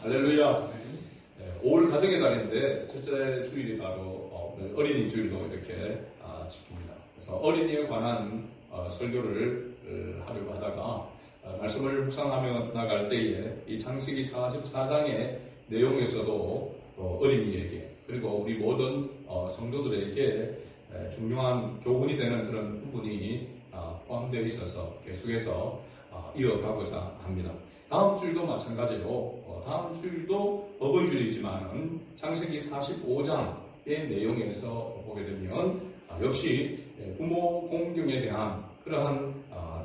할렐루야. 5월 가정의 달인데 첫째 주일이 바로 오늘 어린이 주일로 이렇게 지킵니다. 그래서 어린이에 관한 설교를 하려고 하다가 말씀을 묵상하며 나갈 때에 이 창세기 44장의 내용에서도 어린이에게 그리고 우리 모든 성도들에게 중요한 교훈이 되는 그런 부분이 포함되어 있어서 계속해서 이어가고자 합니다. 다음 주일도 마찬가지로 다음 주일도 어버이 주일이지만 창세기 45장의 내용에서 보게 되면 역시 부모 공경에 대한 그러한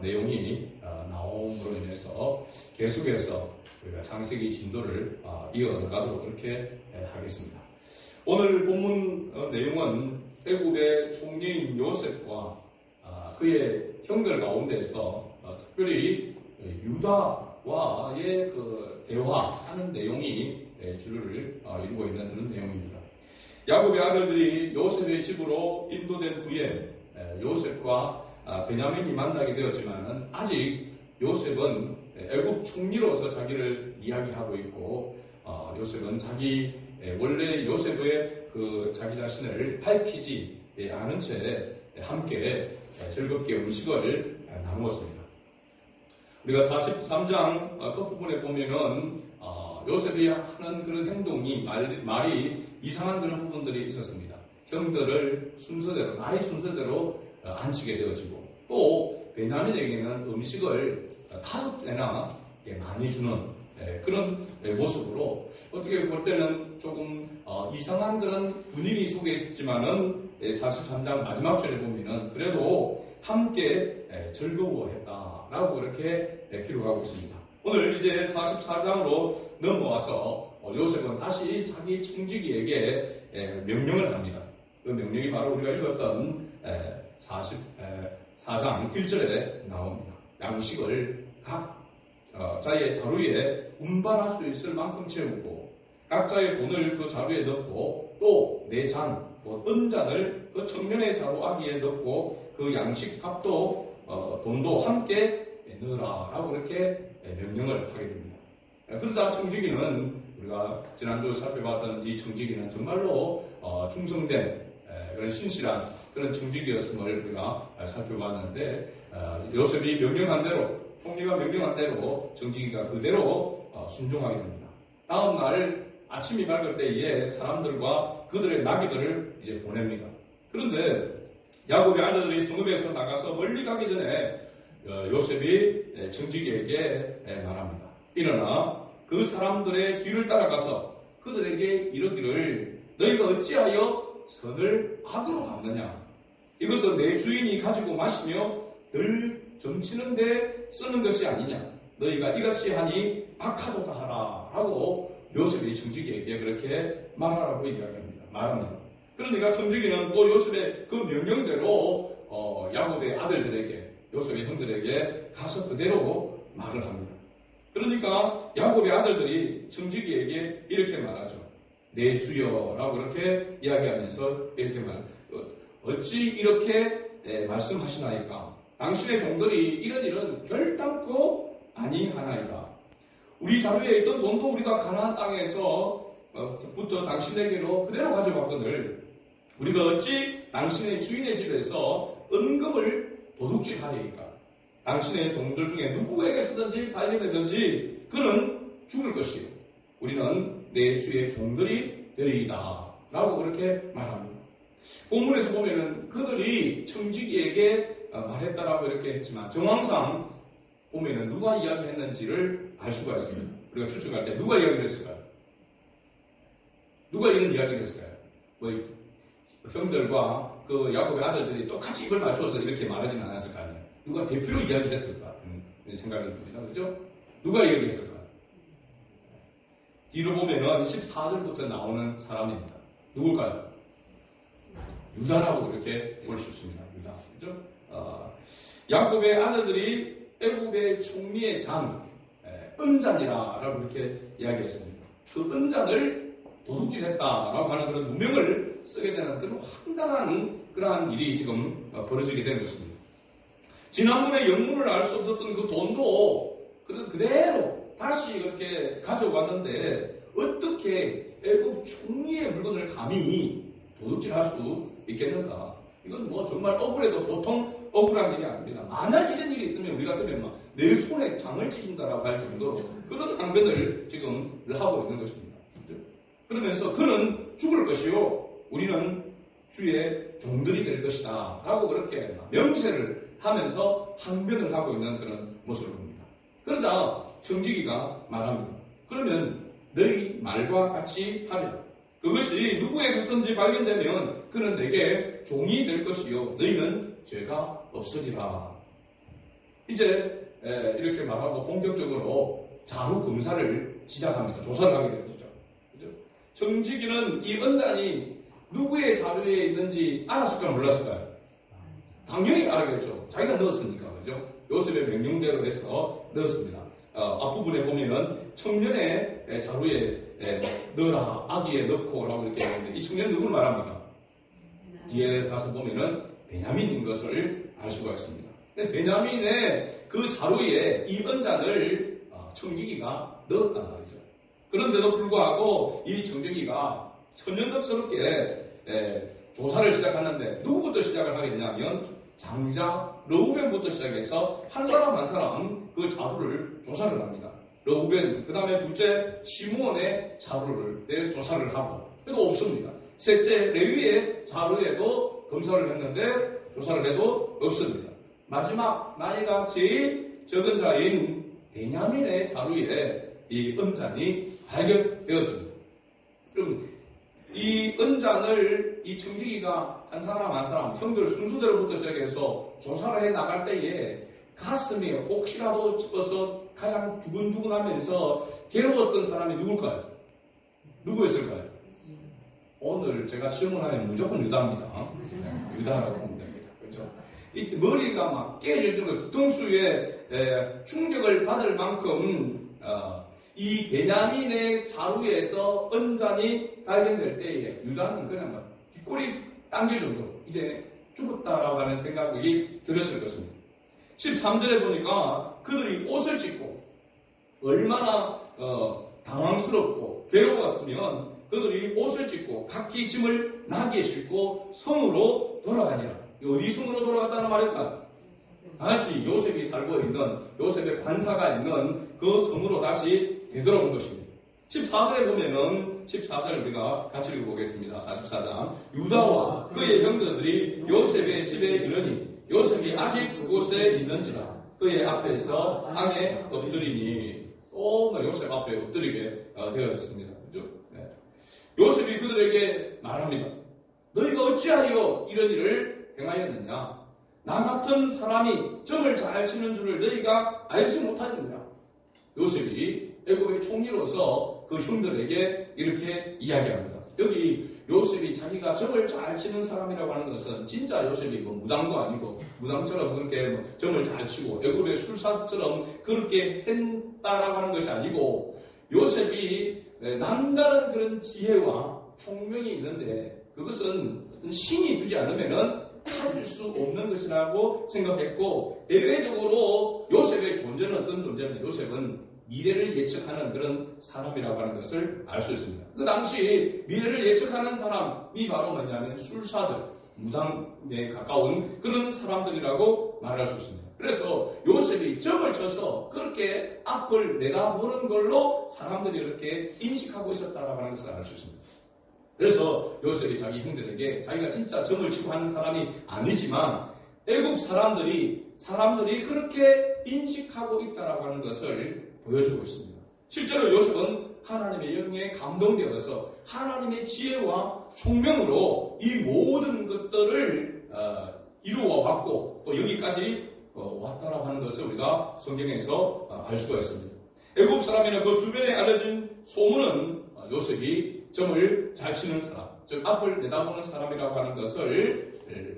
내용이 나옴으로 인해서 계속해서 우리가 창세기 진도를 이어가도록 그렇게 하겠습니다. 오늘 본문 내용은 애굽의 총리인 요셉과 그의 형들 가운데서 특별히 유다와의 그 대화하는 내용이 주를 이루고 있는 그런 내용입니다. 야곱의 아들들이 요셉의 집으로 인도된 후에 요셉과 베냐민이 만나게 되었지만 아직 요셉은 애굽 총리로서 자기를 이야기하고 있고 요셉은 원래 요셉의 그 자기 자신을 밝히지 않은 채 함께 즐겁게 음식을 나누었습니다. 우리가 43장 끝부분에 보면은 요셉이 하는 그런 행동이 말이 이상한 그런 부분들이 있었습니다. 형들을 순서대로 나이 순서대로 앉히게 되어지고 또 베냐민에게는 음식을 5배나 많이 주는 그런 모습으로 어떻게 볼 때는 조금 이상한 그런 분위기 속에 있었지만은 43장 마지막 절에 보면은 그래도 함께 즐거워했다라고 그렇게 기록하고 있습니다. 오늘 이제 44장으로 넘어와서 요셉은 다시 자기 청지기에게 명령을 합니다. 그 명령이 바로 우리가 읽었던 44장 1절에 나옵니다. 양식을 각자의 자루에 운반할 수 있을 만큼 채우고 각자의 돈을 그 자루에 넣고 또 내 잔, 은잔을 그 청년의 자루 아기에 넣고 그 양식 값도 돈도 함께 넣으라라고 그렇게 명령을 하게 됩니다. 그러자 청지기는 우리가 지난주 살펴봤던 이 청지기는 정말로 충성된 그런 신실한 그런 청지기였음을 우리가 살펴봤는데 요셉이 명령한 대로 총리가 명령한 대로 청지기가 그대로 순종하게 됩니다. 다음 날 아침이 밝을 때에 사람들과 그들의 나귀들을 이제 보냅니다. 그런데 야곱의 아들들이 성읍에서 나가서 멀리 가기 전에 요셉이 청지기에게 말합니다. 일어나 그 사람들의 뒤를 따라가서 그들에게 이르기를 너희가 어찌하여 선을 악으로 갚느냐? 이것은 내 주인이 가지고 마시며 늘 점치는데 쓰는 것이 아니냐? 너희가 이같이 하니 악하도다 하라 라고 요셉이 청지기에게 그렇게 말하라고 말합니다. 그러니까 청지기는 또 요셉의 그 명령대로 야곱의 아들들에게 요셉의 형들에게 가서 그대로 말을 합니다. 그러니까 야곱의 아들들이 청지기에게 이렇게 말하죠. 내 주여라고 그렇게 이야기하면서 이렇게 어찌 이렇게 말씀하시나이까? 당신의 종들이 이런 일은 결단코 아니하나이다. 우리 자루에 있던 돈도 우리가 가나안 땅에서부터 당신에게로 그대로 가져갔거늘 우리가 어찌 당신의 주인의 집에서 은금을 도둑질하리이까? 당신의 종들 중에 누구에게서든지 발견되든지 그는 죽을 것이요 우리는 내 주의 종들이 되리이다 라고 그렇게 말합니다. 본문에서 보면은 그들이 청지기에게 말했다라고 이렇게 했지만 정황상 보면은 누가 이야기했는지를 알 수가 있습니다. 우리가 추측할 때 누가 이야기를 했을까요? 누가 이런 이야기를 했을까요? 형들과 그 야곱의 아들들이 똑같이 입을 맞춰서 이렇게 말하지는 않았을 거 아니에요. 누가 대표로 이야기를 했을 것 같은 생각이 듭니다. 그죠? 누가 이야기했을까요? 뒤로 보면은 14절부터 나오는 사람입니다. 누굴까요? 유다라고 이렇게 볼 수 있습니다. 유다. 그죠? 야곱의 아들들이 애굽의 총리의 잔, 은잔이라고 이렇게 이야기했습니다. 그 은잔을 도둑질했다라고 하는 그런 누명을 쓰게 되는 그런 황당한 그러한 일이 지금 벌어지게 된 것입니다. 지난번에 영문을 알 수 없었던 그 돈도 그대로 다시 이렇게 가져왔는데 어떻게 애굽 총리의 물건을 감히 도둑질할 수 있겠는가? 이건 뭐 정말 억울해도 보통 억울한 일이 아닙니다. 만약 이런 일이 있으면 우리 같으면 내 손에 장을 찢는다라고 할 정도로 그런 항변을 지금 하고 있는 것입니다. 그러면서 그는 죽을 것이요 우리는 주의 종들이 될 것이다 라고 그렇게 명세를 하면서 항변을 하고 있는 그런 모습을 봅니다. 그러자 청지기가 말합니다. 그러면 너희 말과 같이 하리라. 그것이 누구의 자손인지 발견되면 그는 내게 종이 될 것이요 너희는 죄가 없으리라. 이제 이렇게 말하고 본격적으로 자루 검사를 시작합니다. 조사를 하게 되는 거죠. 그죠? 청지기는 이 언잔이 누구의 자루에 있는지 알았을까요? 몰랐을까요? 당연히 알았겠죠. 자기가 넣었으니까. 그죠? 요셉의 명령대로 해서 넣었습니다. 앞부분에 보면은 청년의 자루에 넣어라, 아기에 넣고 라고 이렇게 했는데 이 청년은 누구를 말합니까? 뒤에 가서 보면은 베냐민인 것을 알 수가 있습니다. 베냐민의 그 자루에 이 언잔을 청지기가 넣었단 말이죠. 그런데도 불구하고 이 청지기가 천연덕스럽게 조사를 시작하는데 누구부터 시작을 하게 되냐면 장자 르우벤부터 시작해서 한 사람 한 사람 그 자루를 조사를 합니다. 르우벤, 그 다음에 둘째 시므온의 자루를 조사를 하고 그래도 없습니다. 셋째 레위의 자루에도 검사를 했는데 조사를 해도 없습니다. 마지막 나이가 제일 적은 자인 베냐민의 자루에 이 언잔이 발견되었습니다. 그럼 이 언잔을 이 청지기가 한 사람 한 사람 형들 순수대로부터 시작해서 조사를 해 나갈 때에 가슴이 혹시라도 짚어서 가장 두근두근하면서 괴로웠던 사람이 누굴까요? 누구였을까요? 오늘 제가 질문하면 무조건 유다입니다. 유다라고 보면 됩니다. 그렇죠? 이 머리가 막 깨질 정도로 뒤통수에 충격을 받을 만큼 이 베냐민의 자루에서 언잔이 발견될 때에 유다는 그냥 막 뒷골이 당길 정도로 이제 죽었다라고 하는 생각이 들었을 것입니다. 13절에 보니까 그들이 옷을 찢고 얼마나 당황스럽고 괴로웠으면 그들이 옷을 찢고 각기 짐을 나귀에 싣고 성으로 돌아가니라. 어디 성으로 돌아갔다는 말일까요? 다시 요셉이 살고 있는 요셉의 관사가 있는 그 성으로 다시 되돌아온 것입니다. 14절에 보면은 14절 우리가 같이 읽어보겠습니다. 44장 유다와 그의 형제들이 요셉의 집에 이르니 요셉이 아직 그곳에 있는지라 그의 앞에서 땅에 엎드리니 또 요셉 앞에 엎드리게 되어졌습니다. 그죠? 네. 요셉이 그들에게 말합니다. 너희가 어찌하여 이런 일을 행하였느냐? 나 같은 사람이 점을 잘 치는 줄을 너희가 알지 못하느냐? 요셉이 애굽의 총리로서 그 형들에게 이렇게 이야기합니다. 여기 요셉이 자기가 점을 잘 치는 사람이라고 하는 것은 진짜 요셉이 뭐 무당도 아니고 무당처럼 그렇게 점을 잘 치고 애굽의 술사처럼 그렇게 했다라고 하는 것이 아니고 요셉이 남다른 그런 지혜와 총명이 있는데 그것은 신이 주지 않으면은 할 수 없는 것이라고 생각했고 대외적으로 요셉의 존재는 어떤 존재냐면 요셉은 미래를 예측하는 그런 사람이라고 하는 것을 알 수 있습니다. 그 당시 미래를 예측하는 사람이 바로 뭐냐면 술사들, 무당에 가까운 그런 사람들이라고 말할 수 있습니다. 그래서 요셉이 점을 쳐서 그렇게 앞을 내다보는 걸로 사람들이 이렇게 인식하고 있었다라고 하는 것을 알 수 있습니다. 그래서 요셉이 자기 형들에게 자기가 진짜 점을 치고 하는 사람이 아니지만 애굽 사람들이 그렇게 인식하고 있다라고 하는 것을 보여주고 있습니다. 실제로 요셉은 하나님의 영에 감동되어서 하나님의 지혜와 총명으로 이 모든 것들을 이루어 왔고 또 여기까지 왔다라고 하는 것을 우리가 성경에서 알 수가 있습니다. 애굽 사람이나 그 주변에 알려진 소문은 요셉이 점을 잘 치는 사람, 즉 앞을 내다보는 사람이라고 하는 것을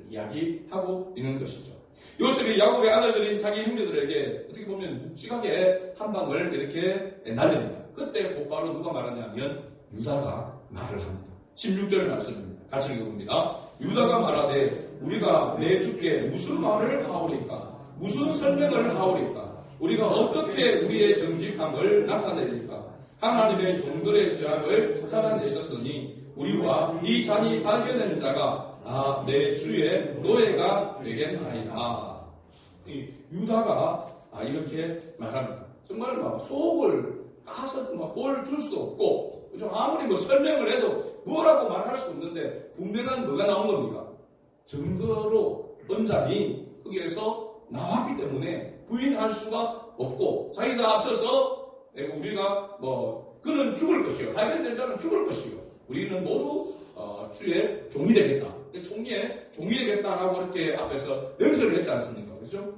이야기하고 있는 것이죠. 요셉이 야곱의 아들들인 자기 형제들에게 어떻게 보면 묵직하게 한 방을 이렇게 날립니다. 그때 곧바로 누가 말하냐면 유다가 말을 합니다. 16절 말씀입니다. 같이 읽어봅니다. 유다가 말하되 우리가 내 주께 무슨 말을 하오리까? 무슨 설명을 하오리까? 우리가 어떻게 우리의 정직함을 나타내니까 하나님의 종들의 죄악을 찾아내셨으니 우리와 이 잔이 발견된 자가 내 주의 노예가 되겠나이다. 유다가 이렇게 말합니다. 정말 속을 까서 뭘 줄 수도 없고 아무리 설명을 해도 뭐라고 말할 수 없는데 분명한 뭐가 나온 겁니까? 증거로 언장이 거기에서 나왔기 때문에 부인할 수가 없고 자기가 앞서서 우리가 그는 죽을 것이요 발견된 자는 죽을 것이요 우리는 모두 주의 종이 되겠다. 총리의 종이 되겠다라고 이렇게 앞에서 맹세를 했지 않습니까? 그렇죠?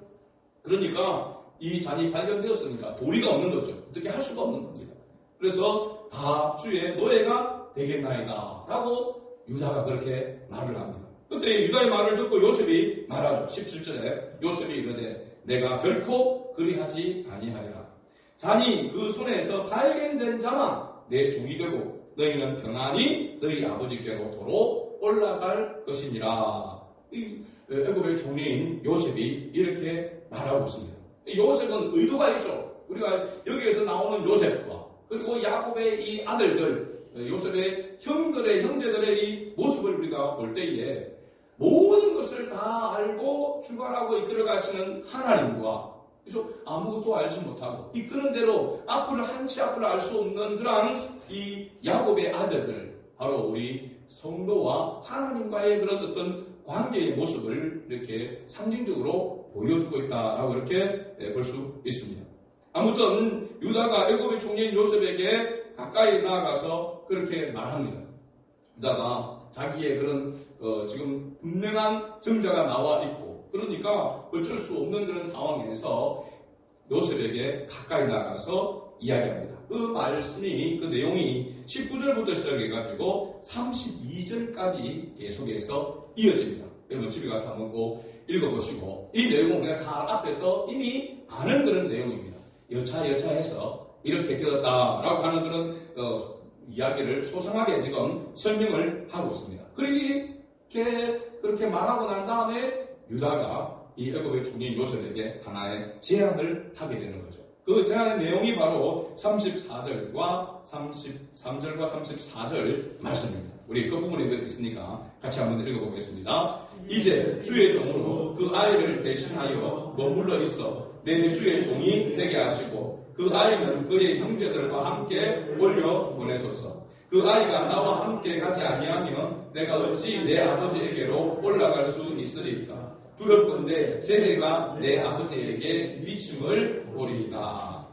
그러니까 이 잔이 발견되었으니까 도리가 없는 거죠. 어떻게 할 수가 없는 겁니다. 그래서 다 주의 노예가 되겠나이다 라고 유다가 그렇게 말을 합니다. 그때 유다의 말을 듣고 요셉이 말하죠. 17절에 요셉이 이르되 내가 결코 그리하지 아니하리라. 잔이 그 손에서 발견된 자만 내 종이 되고 너희는 평안히 너희 아버지께로 도로 올라갈 것이니라. 애굽의 종리인 요셉이 이렇게 말하고 있습니다. 요셉은 의도가 있죠. 우리가 여기에서 나오는 요셉과 그리고 야곱의 이 아들들, 요셉의 형제들의 이 모습을 우리가 볼 때에 모든 것을 다 알고 주관하고 이끌어 가시는 하나님과 그죠? 아무것도 알지 못하고 이끄는 대로 한치 앞을 알 수 없는 그러한 이 야곱의 아들들, 바로 우리 성도와 하나님과의 그런 어떤 관계의 모습을 이렇게 상징적으로 보여주고 있다라고 이렇게 볼 수 있습니다. 아무튼 유다가 애굽의 총리인 요셉에게 가까이 나아가서 그렇게 말합니다. 유다가 자기의 그런 지금 분명한 증자가 나와 있고 그러니까 어쩔 수 없는 그런 상황에서 요셉에게 가까이 나가서 이야기합니다. 그 말씀이 그 내용이 19절부터 시작해가지고 32절까지 계속해서 이어집니다. 여러분 집에 가서 한번 꼭 읽어보시고 이 내용은 우리가 잘 앞에서 이미 아는 그런 내용입니다. 여차해서 이렇게 되었다라고 하는 그런 이야기를 소상하게 지금 설명을 하고 있습니다. 그렇게 말하고 난 다음에 유다가 이 애굽의 총리인 요셉에게 하나의 제안을 하게 되는 거죠. 그 제안의 내용이 바로 34절과 33절과 34절 말씀입니다. 우리 그 부분에 있으니까 같이 한번 읽어보겠습니다. 이제 주의 종으로 그 아이를 대신하여 머물러 있어 내 주의 종이 되게 하시고 그 아이는 그의 형제들과 함께 올려 보내소서. 그 아이가 나와 함께 가지 아니하면 내가 어찌 내 아버지에게로 올라갈 수 있으리까? 두렵건대 재해가 내 아버지에게 미침을 보리이다.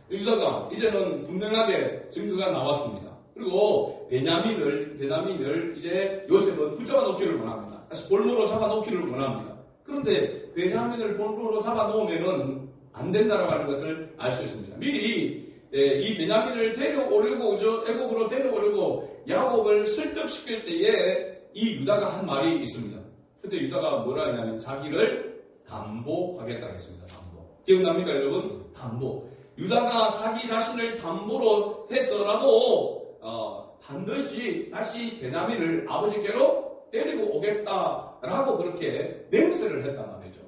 유다가 이제는 분명하게 증거가 나왔습니다. 그리고 베냐민을 이제 요셉은 붙잡아 놓기를 원합니다. 다시 볼모로 잡아 놓기를 원합니다. 그런데 베냐민을 볼모로 잡아 놓으면은 안 된다라고 하는 것을 알 수 있습니다. 미리 이 베냐민을 데려오려고 애굽으로 데려오려고 야곱을 설득시킬 때에 이 유다가 한 말이 있습니다. 그때 유다가 뭐라 했냐면 자기를 담보하겠다고 했습니다. 담보. 기억납니까 여러분? 담보. 유다가 자기 자신을 담보로 했어라도 반드시 다시 베냐민을 아버지께로 데리고 오겠다라고 그렇게 맹세를 했단 말이죠.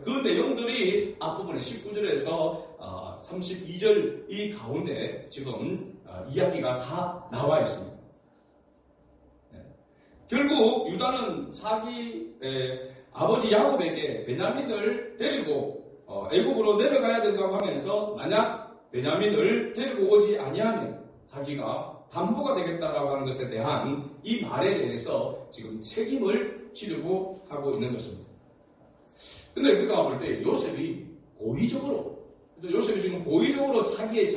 그 내용들이 앞부분에 19절에서 32절 이 가운데 지금 이야기가 다 나와 있습니다. 결국 유다는 자기 아버지 야곱에게 베냐민을 데리고 애굽으로 내려가야 된다고 하면서 만약 베냐민을 데리고 오지 아니하면 자기가 담보가 되겠다라고 하는 것에 대한 이 말에 대해서 지금 책임을 지려고 하고 있는 것입니다. 근데 우리가 볼 때 요셉이 지금 고의적으로 자기의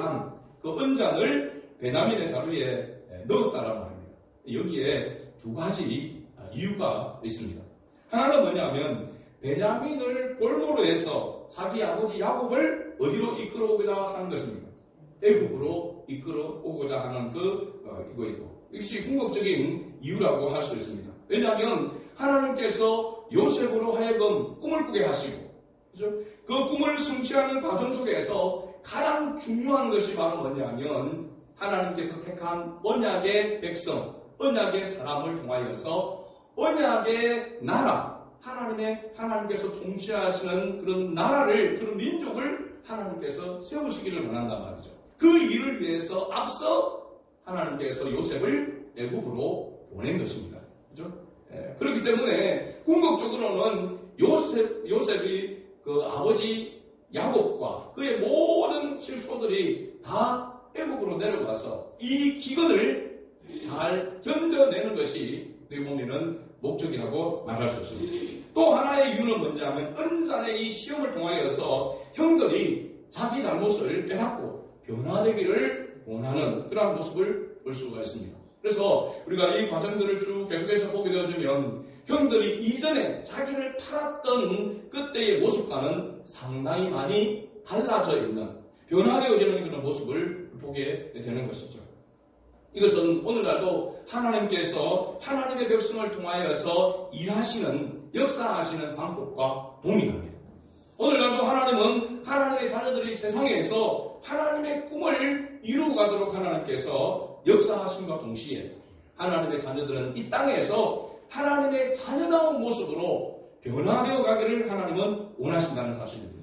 그 언장을 베냐민의 자루에 넣었다라는 말입니다. 여기에 두 가지 이유가 있습니다. 하나는 뭐냐면 베냐민을 볼모로 해서 자기 아버지 야곱을 어디로 이끌어오고자 하는 것입니다. 애굽으로 이끌어오고자 하는 이거이고 이것이 궁극적인 이유라고 할 수 있습니다. 왜냐하면 하나님께서 요셉으로 하여금 꿈을 꾸게 하시고 그죠? 그 꿈을 성취하는 과정 속에서 가장 중요한 것이 바로 뭐냐면 하나님께서 택한 언약의 백성, 언약의 사람을 통하여서 언약의 나라, 하나님께서 통치하시는 그런 나라를, 그런 민족을 하나님께서 세우시기를 원한단 말이죠. 그 일을 위해서 앞서 하나님께서 요셉을 애굽으로 보낸 것입니다. 그죠? 그렇기 때문에 궁극적으로는 요셉이 그 아버지 야곱과 그의 모든 실소들이 다 애굽으로 내려가서 이 기근을 잘 견뎌내는 것이 우리 보면은 목적이라고 말할 수 있습니다. 또 하나의 이유는 뭔지 하면 은잔의 이 시험을 통하여서 형들이 자기 잘못을 깨닫고 변화되기를 원하는 그러한 모습을 볼 수가 있습니다. 그래서 우리가 이 과정들을 쭉 계속해서 보게 되어지면 형들이 이전에 자기를 팔았던 그때의 모습과는 상당히 많이 달라져 있는, 변화되어지는 그런 모습을 보게 되는 것이죠. 이것은 오늘날도 하나님께서 하나님의 백성을 통하여서 일하시는, 역사하시는 방법과 동일합니다. 오늘날도 하나님은 하나님의 자녀들이 세상에서 하나님의 꿈을 이루어가도록 하나님께서 역사하심과 동시에 하나님의 자녀들은 이 땅에서 하나님의 자녀다운 모습으로 변화되어 가기를 하나님은 원하신다는 사실입니다.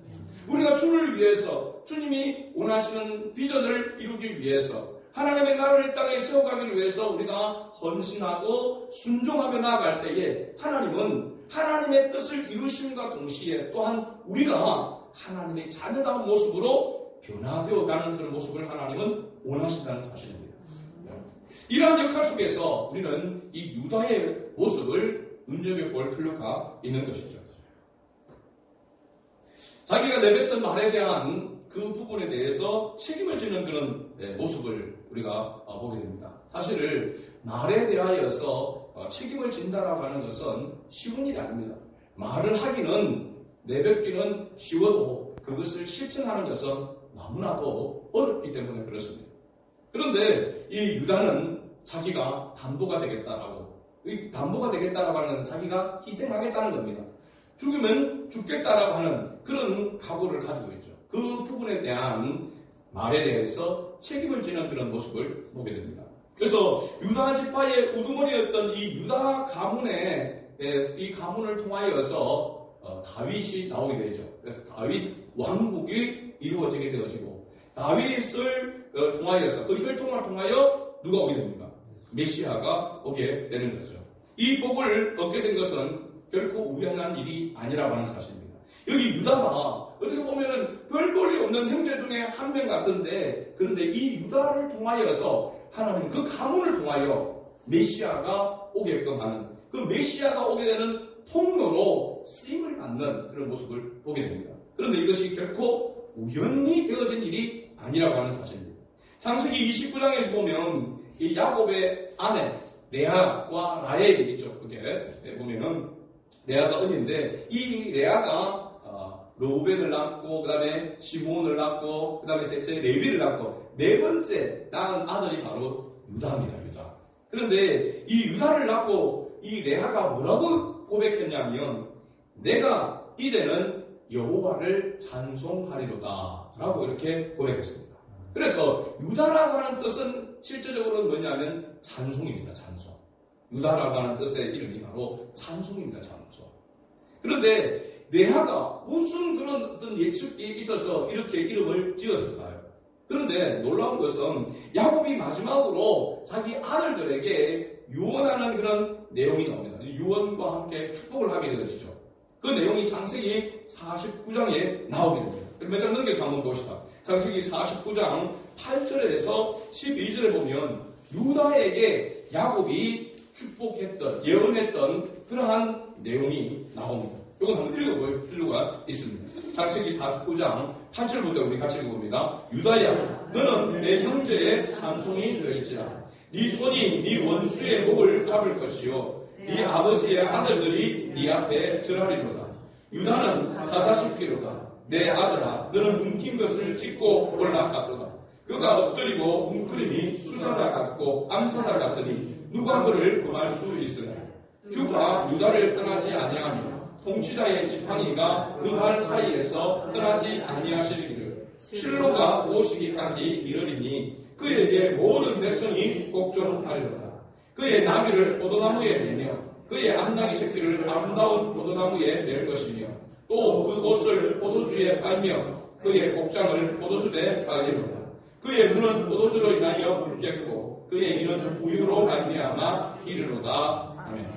우리가 주를 위해서, 주님이 원하시는 비전을 이루기 위해서, 하나님의 나라를 이 땅에 세워가기 위해서 우리가 헌신하고 순종하며 나아갈 때에 하나님은 하나님의 뜻을 이루심과 동시에 또한 우리가 하나님의 자녀다운 모습으로 변화되어가는 그런 모습을 하나님은 원하신다는 사실입니다. 이러한 역할 속에서 우리는 이 유다의 모습을 눈여겨볼 필요가 있는 것이죠. 자기가 내뱉던 말에 대한 그 부분에 대해서 책임을 지는 그런 모습을 우리가 보게 됩니다. 사실 말에 대하여서 책임을 진다라고 하는 것은 쉬운 일이 아닙니다. 말을 하기는, 내뱉기는 쉬워도 그것을 실천하는 것은 너무나도 어렵기 때문에 그렇습니다. 그런데 이 유다는 자기가 담보가 되겠다라고, 이 담보가 되겠다라고 하는 것은 자기가 희생하겠다는 겁니다. 죽으면 죽겠다라고 하는 그런 각오를 가지고 있죠. 그 부분에 대한 말에 대해서 책임을 지는 그런 모습을 보게 됩니다. 그래서 유다 지파의 우두머리였던 이 유다 가문의 이 가문을 통하여서 다윗이 나오게 되죠. 그래서 다윗 왕국이 이루어지게 되어지고, 다윗을 통하여서, 그 혈통을 통하여 누가 오게 됩니까? 메시아가 오게 되는 거죠. 이 복을 얻게 된 것은 결코 우연한 일이 아니라고 하는 사실입니다. 여기 유다가 어떻게 보면은 별 볼이 없는 형제 중에 한 명 같은데, 그런데 이 유다를 통하여서 하나님 그 가문을 통하여 메시아가 오게끔 하는, 그 메시아가 오게 되는 통로로 쓰임을 받는 그런 모습을 보게 됩니다. 그런데 이것이 결코 우연히 되어진 일이 아니라고 하는 사실입니다. 창세기 29장에서 보면 이 야곱의 아내 레아와 라헬이 있죠. 그게 보면은 레아가 은인데, 이 레아가 로벤을 낳고, 그 다음에 시몬을 낳고, 그 다음에 셋째 레위를 낳고, 네 번째 낳은 아들이 바로 유다입니다. 유다. 그런데 이 유다를 낳고 이 레아가 뭐라고 고백했냐면, 내가 이제는 여호와를 찬송하리로다 라고 이렇게 고백했습니다. 그래서 유다라고 하는 뜻은 실제적으로는 뭐냐면 찬송입니다. 찬송. 유다라고 하는 뜻의 이름이 바로 찬송입니다. 찬송. 그런데 레아가 무슨 그런 어떤 예측이 있어서 이렇게 이름을 지었을까요? 그런데 놀라운 것은 야곱이 마지막으로 자기 아들들에게 유언하는 그런 내용이 나옵니다. 유언과 함께 축복을 하게 되어지죠. 그 내용이 창세기 49장에 나오게 됩니다. 몇 장 넘겨서 한번 봅시다. 창세기 49장 8절에서 12절에 보면 유다에게 야곱이 축복했던, 예언했던 그러한 내용이 나옵니다. 이건 한번 읽어볼 필요가 있습니다. 창세기 49장 8절부터 우리 같이 읽어봅니다. 유다야, 너는 내 형제의 찬송이 될지라. 네 손이 네 원수의 목을 잡을 것이요, 네 아버지의 아들들이 네 앞에 절하리로다. 유다는 사자식기로다. 내 아들아, 너는 움킨 것을 짚고 올라갔도다. 그가 엎드리고 웅크림이 수사자 같고 암사자 같으니 누가 그를 범할 수 있으랴. 주가 유다를 떠나지 아니하며 통치자의 지팡이가 그 발 사이에서 떠나지 아니하시기를 실로가 오시기까지 이르리니 그에게 모든 백성이 복종하리로다. 그의 나귀를 포도나무에 매며 그의 암나귀 새끼를 아름다운 포도나무에 맬 것이며 또 그 옷을 포도주에 빨며 그의 복장을 포도주에 빨리로다. 그의 눈은 포도주로 인하여 붉겠고 그의 이는 우유로 말미암아 이르로다. 아멘.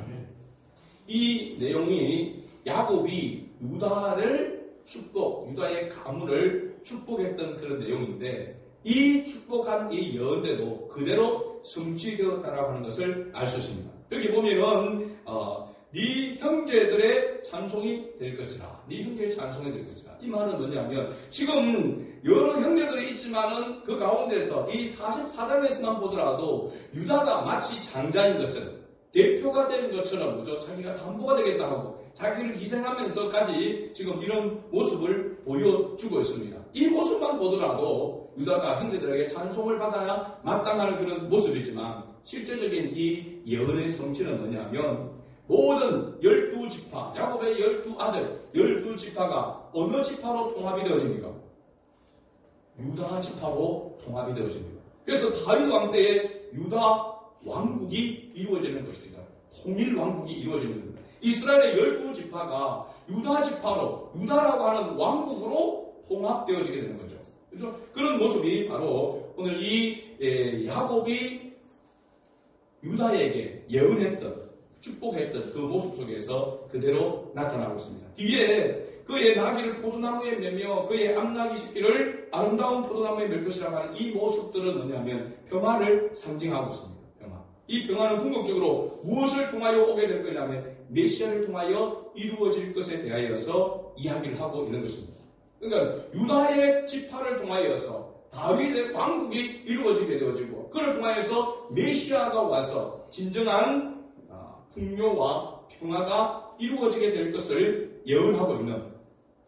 이 내용이 야곱이 유다를 유다의 가문을 축복했던 그런 내용인데 이 축복한 이 예언대로 그대로 성취되었다라고 하는 것을 알 수 있습니다. 여기 보면은 네 형제들의 찬송이 될 것이라. 네 형제의 찬송이 될 것이라. 이 말은 뭐냐면 지금 여러 형제들이 있지만은 그 가운데서 이 44장에서만 보더라도 유다가 마치 장자인 것처럼 대표가 되는 것처럼 그죠? 자기가 담보가 되겠다 하고 자기를 희생하면서까지 지금 이런 모습을 보여주고 있습니다. 이 모습만 보더라도 유다가 형제들에게 찬송을 받아야 마땅한 그런 모습이지만 실제적인 이 예언의 성취는 뭐냐면 모든 12지파, 야곱의 12아들, 12지파가 어느 지파로 통합이 되어집니까? 유다 지파로 통합이 되어집니다. 그래서 다윗 왕 때에 유다 왕국이 이루어지는 것입니다. 통일 왕국이 이루어지는 겁니다. 이스라엘의 12지파가 유다 지파로, 유다라고 하는 왕국으로 통합되어지게 되는 거죠. 그렇죠? 그런 모습이 바로 오늘 이 야곱이 유다에게 예언했던, 축복했던 그 모습 속에서 그대로 나타나고 있습니다. 뒤에 그의 나귀를 포도나무에 매며 그의 암나귀 새끼를 아름다운 포도나무에 맬 것이라고 하는 이 모습들은 뭐냐면 평화를 상징하고 있습니다. 평화. 이 평화는 궁극적으로 무엇을 통하여 오게 될 거냐면 메시아를 통하여 이루어질 것에 대하여서 이야기를 하고 있는 것입니다. 그러니까 유다의 지파를 통하여서 다윗의 왕국이 이루어지게 되어지고 그를 통하여서 메시아가 와서 진정한 풍요와 평화가 이루어지게 될 것을 예언하고 있는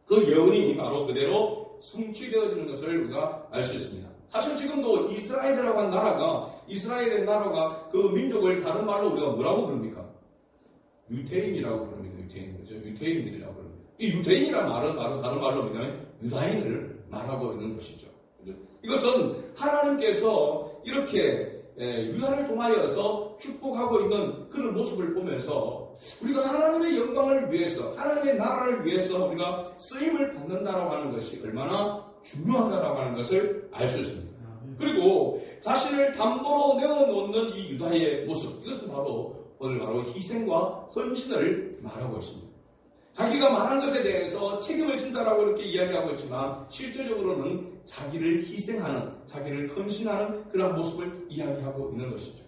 그 예언이 바로 그대로 성취되어지는 것을 우리가 알 수 있습니다. 사실 지금도 이스라엘이라고 하는 나라가 이스라엘의 나라가 그 민족을 다른 말로 우리가 뭐라고 부릅니까? 유태인이라고 부릅니다. 유태인. 그죠? 유태인들이라고 부릅니다. 이 유태인이라는 말은 바로 다른 말로 뭐냐면 유다인을 말하고 있는 것이죠. 이것은 하나님께서 이렇게 유다를 통하여서 축복하고 있는 그런 모습을 보면서 우리가 하나님의 영광을 위해서 하나님의 나라를 위해서 우리가 쓰임을 받는다라고 하는 것이 얼마나 중요하다라고 하는 것을 알 수 있습니다. 그리고 자신을 담보로 내어놓는 이 유다의 모습 이것은 오늘 바로 희생과 헌신을 말하고 있습니다. 자기가 말한 것에 대해서 책임을 진다라고 이렇게 이야기하고 있지만 실제적으로는 자기를 희생하는, 자기를 헌신하는 그런 모습을 이야기하고 있는 것이죠.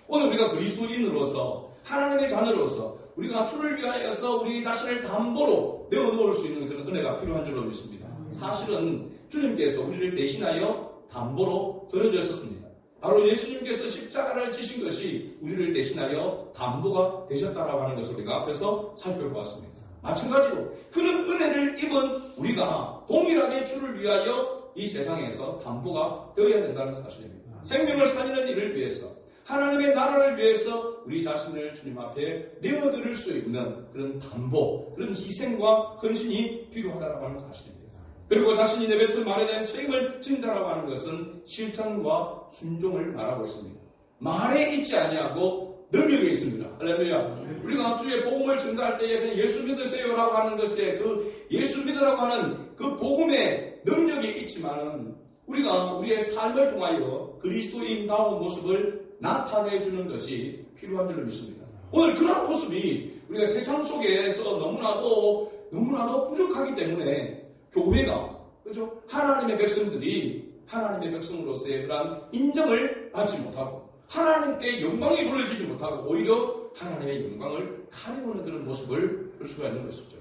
오늘 우리가 그리스도인으로서 하나님의 자녀로서 우리가 주를 위하여서 우리 자신을 담보로 내어놓을 수 있는 그런 은혜가 필요한 줄로 믿습니다. 사실은 주님께서 우리를 대신하여 담보로 들어주셨습니다. 바로 예수님께서 십자가를 지신 것이 우리를 대신하여 담보가 되셨다라고 하는 것을 우리가 앞에서 살펴보았습니다. 마찬가지로 그런 은혜를 입은 우리가 동일하게 주를 위하여 이 세상에서 담보가 되어야 된다는 사실입니다. 생명을 살리는 일을 위해서 하나님의 나라를 위해서 우리 자신을 주님 앞에 내어드릴 수 있는 그런 담보, 그런 희생과 헌신이 필요하다고 하는 사실입니다. 그리고 자신이 내뱉은 말에 대한 책임을 진다라고 하는 것은 실천과 순종을 말하고 있습니다. 말에 있지 아니하고 능력이 있습니다. 할렐루야. 우리가 주의 복음을 전달할 때에 그냥 예수 믿으세요라고 하는 것에 그 예수 믿으라고 하는 그 복음의 능력이 있지만은 우리가 우리의 삶을 통하여 그리스도인다운 모습을 나타내주는 것이 필요한 줄로 믿습니다. 오늘 그런 모습이 우리가 세상 속에서 너무나도 부족하기 때문에 교회가 그렇죠? 하나님의 백성들이 하나님의 백성으로서의 그러한 인정을 받지 못하고 하나님께 영광이 돌려지지 못하고 오히려 하나님의 영광을 가리우는 그런 모습을 볼 수가 있는 것이죠.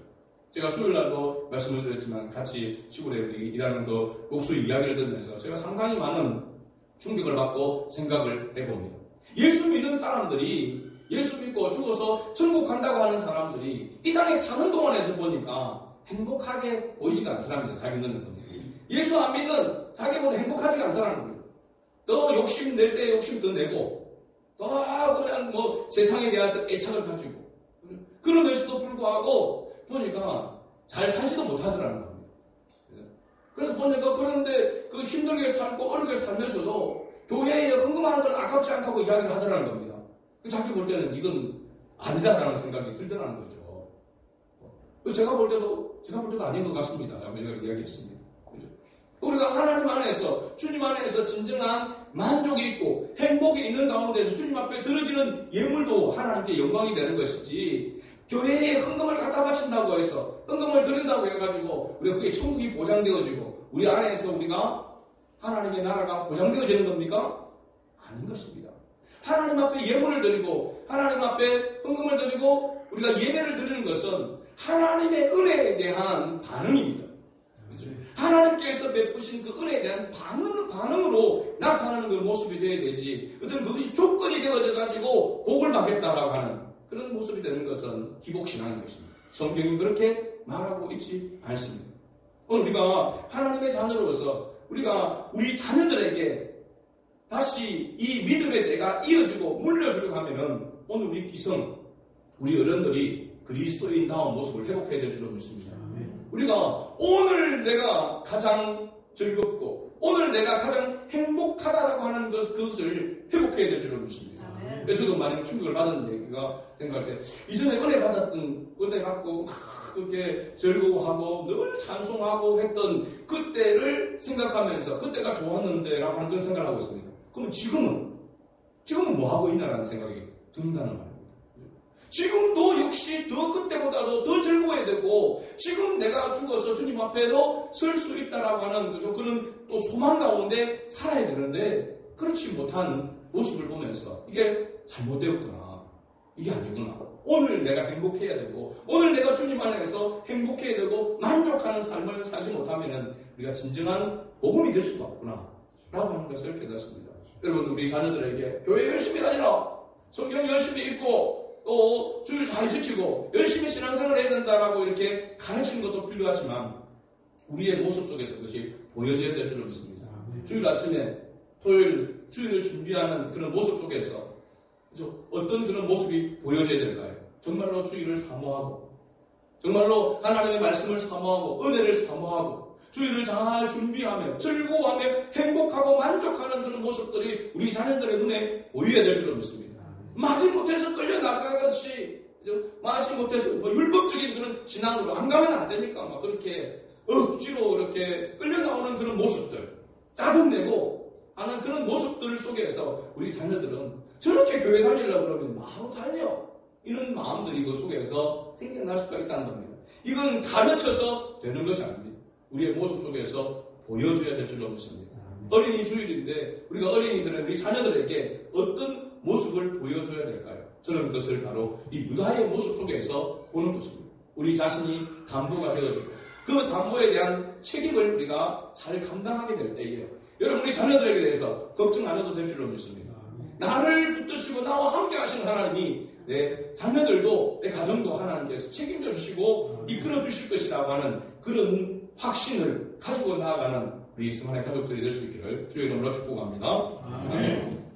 제가 수요일날도 말씀을 드렸지만 같이 시골에 일하는 그 목수 이야기를 들으면서 제가 상당히 많은 충격을 받고 생각을 해봅니다. 예수 믿는 사람들이 예수 믿고 죽어서 천국 간다고 하는 사람들이 이 땅에 사는 동안에서 보니까 행복하게 보이지가 않더랍니다. 자기 믿는 겁니다. 예수 안 믿는 자기보다 행복하지가 않더라는 겁니다. 더 욕심 낼 때 욕심 더 내고 더 그냥 세상에 대해서 애착을 가지고 그러면서도 불구하고 보니까 잘 살지도 못하더라는 겁니다. 그래서 보니까 그런데 그 힘들게 살고 어렵게 살면서도 교회에 헌금하는 건 아깝지 않다고 이야기를 하더라는 겁니다. 자기 볼 때는 이건 아니다라는 생각이 들더라는 거죠. 제가 볼 때도 아닌 것 같습니다. 라고 제가 이야기했습니다. 그죠? 우리가 하나님 안에서, 주님 안에서 진정한 만족이 있고 행복이 있는 가운데서 주님 앞에 드려지는 예물도 하나님께 영광이 되는 것이지, 교회에 헌금을 갖다 바친다고 해서, 헌금을 드린다고 해가지고 우리가 그게 천국이 보장되어지고 우리 안에서 우리가 하나님의 나라가 보장되어지는 겁니까? 아닌 것입니다. 하나님 앞에 예물을 드리고 하나님 앞에 헌금을 드리고 우리가 예배를 드리는 것은 하나님의 은혜에 대한 반응입니다. 그렇죠? 하나님께서 베푸신 그 은혜에 대한 반응으로 나타나는 그 모습이 되어야 되지, 어떤 그것이 조건이 되어져 가지고 복을 받겠다라고 하는 그런 모습이 되는 것은 기복신앙인 것입니다. 성경이 그렇게 말하고 있지 않습니다. 오늘 우리가 하나님의 자녀로서 우리가 우리 자녀들에게 다시 이 믿음의 때가 이어지고 물려주려고 하면은 오늘 우리 기성, 우리 어른들이 그리스도인다운 모습을 회복해야 될 줄로 믿습니다. 우리가 오늘 내가 가장 즐겁고 오늘 내가 가장 행복하다라고 하는 그것을 회복해야 될 줄로 믿습니다. 저도 많이 충격을 받았는데, 제가 생각할 때 이전에 은혜 받고 그렇게 즐거워하고 늘 찬송하고 했던 그때를 생각하면서 그때가 좋았는데 라고 하는 그런 생각을 하고 있습니다. 그럼 지금은 뭐 하고 있나라는 생각이 든다는 말입니다. 지금도 역시 그때보다도 더 즐거워야 되고, 지금 내가 죽어서 주님 앞에도 설 수 있다라고 하는 그런 또 소망 가운데 살아야 되는데, 그렇지 못한 모습을 보면서 이게 잘못되었구나, 이게 아니구나, 오늘 내가 행복해야 되고 오늘 내가 주님 안에서 행복해야 되고 만족하는 삶을 살지 못하면 우리가 진정한 복음이 될 수가 없구나 라고 하는 것을 깨닫습니다. 여러분, 우리 자녀들에게 교회 열심히 다니라, 성경 열심히 읽고 또 주일 잘 지키고 열심히 신앙생활을 해야 된다라고 이렇게 가르치는 것도 필요하지만 우리의 모습 속에서 그것이 보여져야 될 줄로 믿습니다. 주일 아침에 토요일 주일을 준비하는 그런 모습 속에서 어떤 그런 모습이 보여져야 될까요? 정말로 주일을 사모하고 정말로 하나님의 말씀을 사모하고 은혜를 사모하고 주일을 잘 준비하며 즐거워하며 행복하고 만족하는 그런 모습들이 우리 자녀들의 눈에 보여야 될 줄로 믿습니다. 마지못해서 끌려나가듯이 마지못해서 율법적인 그런 신앙으로 안 가면 안 되니까 막 그렇게 억지로 이렇게 끌려나오는 그런 모습들, 짜증내고 하는 그런 모습들 속에서 우리 자녀들은 저렇게 교회 다니려고 그러면 바로 달려, 이런 마음들이 그 속에서 생겨날 수가 있다는 겁니다. 이건 가르쳐서 되는 것이 아닙니다. 우리의 모습 속에서 보여줘야 될 줄로 믿습니다. 어린이 주일인데 우리가 어린이들은 우리 자녀들에게 어떤 모습을 보여줘야 될까요? 저는 그것을 바로 이 유다의 모습 속에서 보는 것입니다. 우리 자신이 담보가 되어지고 그 담보에 대한 책임을 우리가 잘 감당하게 될 때에요, 여러분, 우리 자녀들에게 대해서 걱정 안 해도 될 줄로 믿습니다. 나를 붙드시고 나와 함께 하시는 하나님이 내 자녀들도 내 가정도 하나님께서 책임져 주시고 이끌어 주실 것이라고 하는 그런 확신을 가지고 나아가는 우리 수많은 가족들이 될 수 있기를 주의 이름으로 축복합니다. 아멘.